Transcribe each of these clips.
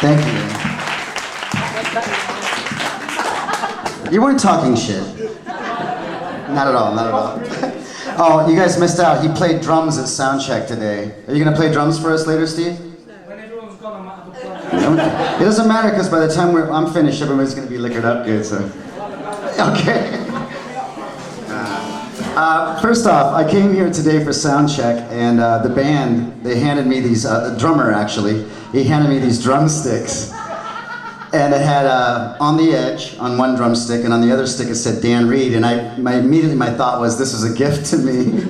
Thank you. You weren't talking shit. Not at all, not at all. Oh, you guys missed out. He played drums at soundcheck today. Are you gonna play drums for us later, Steve? No? It doesn't matter because by the time I'm finished, everybody's gonna be liquored up good, so. Okay. First off, I came here today for soundcheck, and the band, they handed me these, the drummer actually, he handed me these drumsticks. And it had On the Edge on one drumstick, and on the other stick it said Dan Reed, and immediately my thought was this was a gift to me.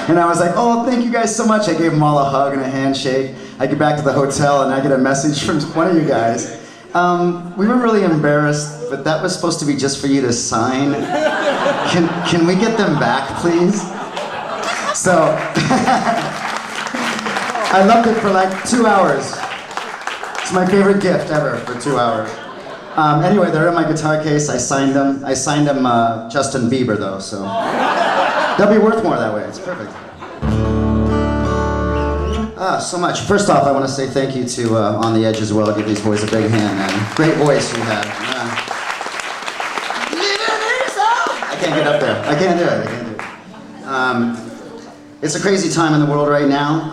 And I was like, oh, thank you guys so much. I gave them all a hug and a handshake. I get back to the hotel and I get a message from one of you guys. We were really embarrassed, but that was supposed to be just for you to sign. Can we get them back, please? So, I loved it for like 2 hours. It's my favorite gift ever for 2 hours. Anyway, they're in my guitar case. I signed them. I signed them Justin Bieber though, so they'll be worth more that way. It's perfect. So much. First off, I want to say thank you to On the Edge as well. I'll give these boys a big hand, man. Great voice you have. I can't get up there. I can't do it. It's a crazy time in the world right now.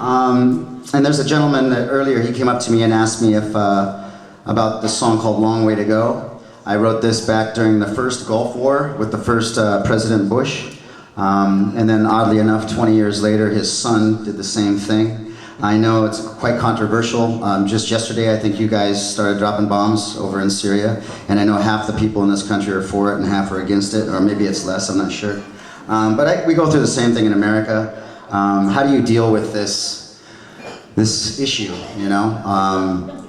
And there's a gentleman that earlier, he came up to me and asked me if about this song called Long Way to Go. I wrote this back during the first Gulf War with the first President Bush. And then oddly enough, 20 years later, his son did the same thing. I know it's quite controversial. Just yesterday, I think you guys started dropping bombs over in Syria. And I know half the people in this country are for it and half are against it, or maybe it's less, I'm not sure. But we go through the same thing in America. How do you deal with this issue, you know?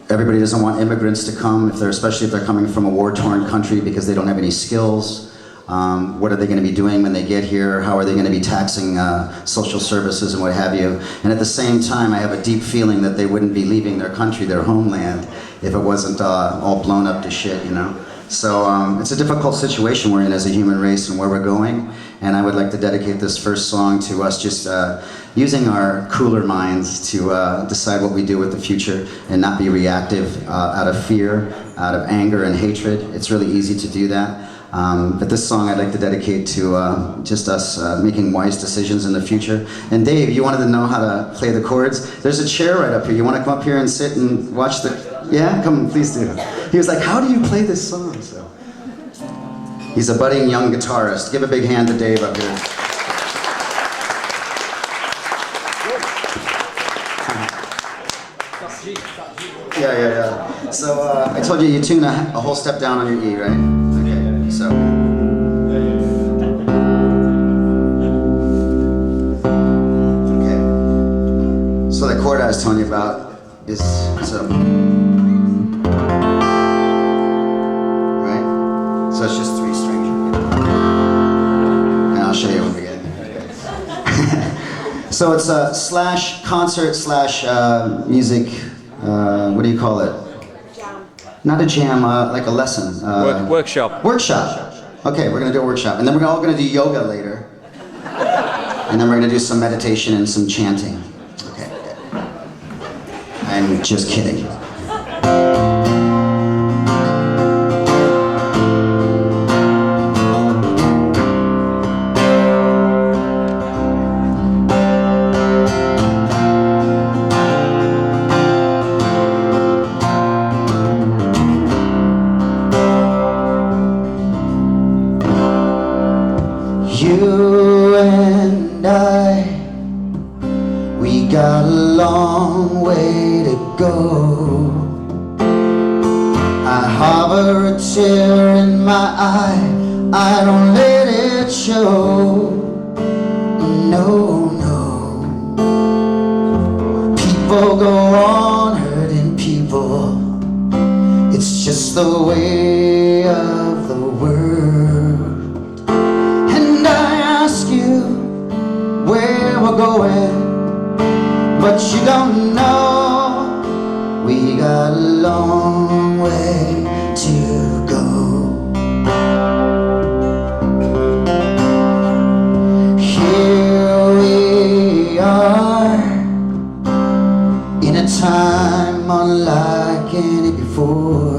Everybody doesn't want immigrants to come, especially if they're coming from a war-torn country because they don't have any skills. What are they going to be doing when they get here? How are they going to be taxing social services and what have you? And at the same time, I have a deep feeling that they wouldn't be leaving their country, their homeland, if it wasn't all blown up to shit, you know? So it's a difficult situation we're in as a human race and where we're going. And I would like to dedicate this first song to us just using our cooler minds to decide what we do with the future and not be reactive out of fear, out of anger and hatred. It's really easy to do that. But this song I'd like to dedicate to just us making wise decisions in the future. And Dave, you wanted to know how to play the chords? There's a chair right up here. You want to come up here and sit and watch the... Yeah? Come, please do. He was like, how do you play this song? So, he's a budding young guitarist. Give a big hand to Dave up here. Yeah. So I told you tune a whole step down on your E, right? Okay, so. Okay. So the chord I was telling you about is so. Right? So it's just 3 strings. And I'll show you when we get it. So it's a / concert / music. What do you call it? Jam. Not a jam, like a lesson. Workshop. Workshop. Okay, we're gonna do a workshop, and then we're all gonna do yoga later, and then we're gonna do some meditation and some chanting. Okay. I'm just kidding. You and I, we got a long way to go. I harbor a tear in my eye, I don't let it show. No, no. People go on hurting people, it's just the way of the world. Where we're going, but you don't know we got a long way to go. Here we are in a time unlike like any before.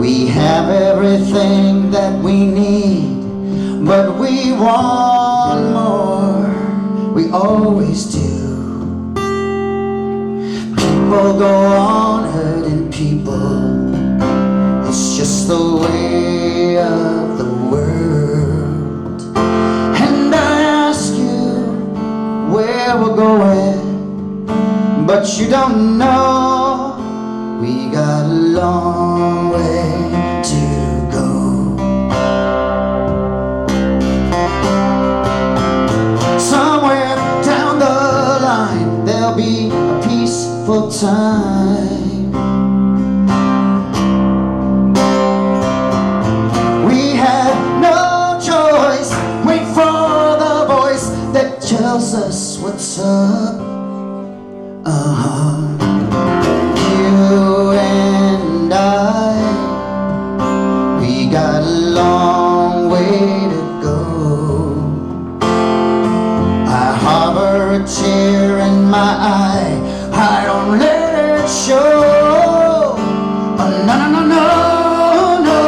We have everything that we need, but we want more. We always do. People go on hurting people. It's just the way of the world. And I ask you where we're going, but you don't know. We got a long way to go. Somewhere down the line there'll be a peaceful time. We have no choice. Wait for the voice that tells us what's up. You and I, we got a long way to go. I harbor a tear in my eye, I don't let it show. Oh, no, no, no, no, no.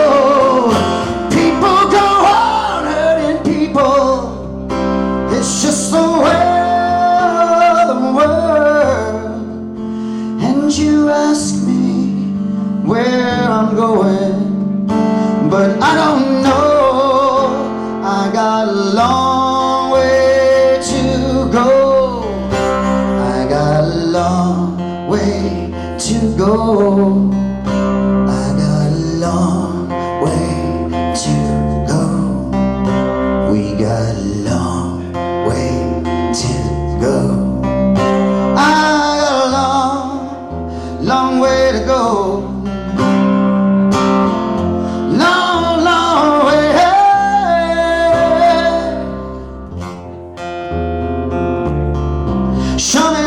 People go on hurting people. It's just the way of the world. And you ask me where I'm going, but I don't know. I got a long way to go. I got a long way to go. I got a long way to go. We got a long way to go. I got a long way to go. Long, long way. Show me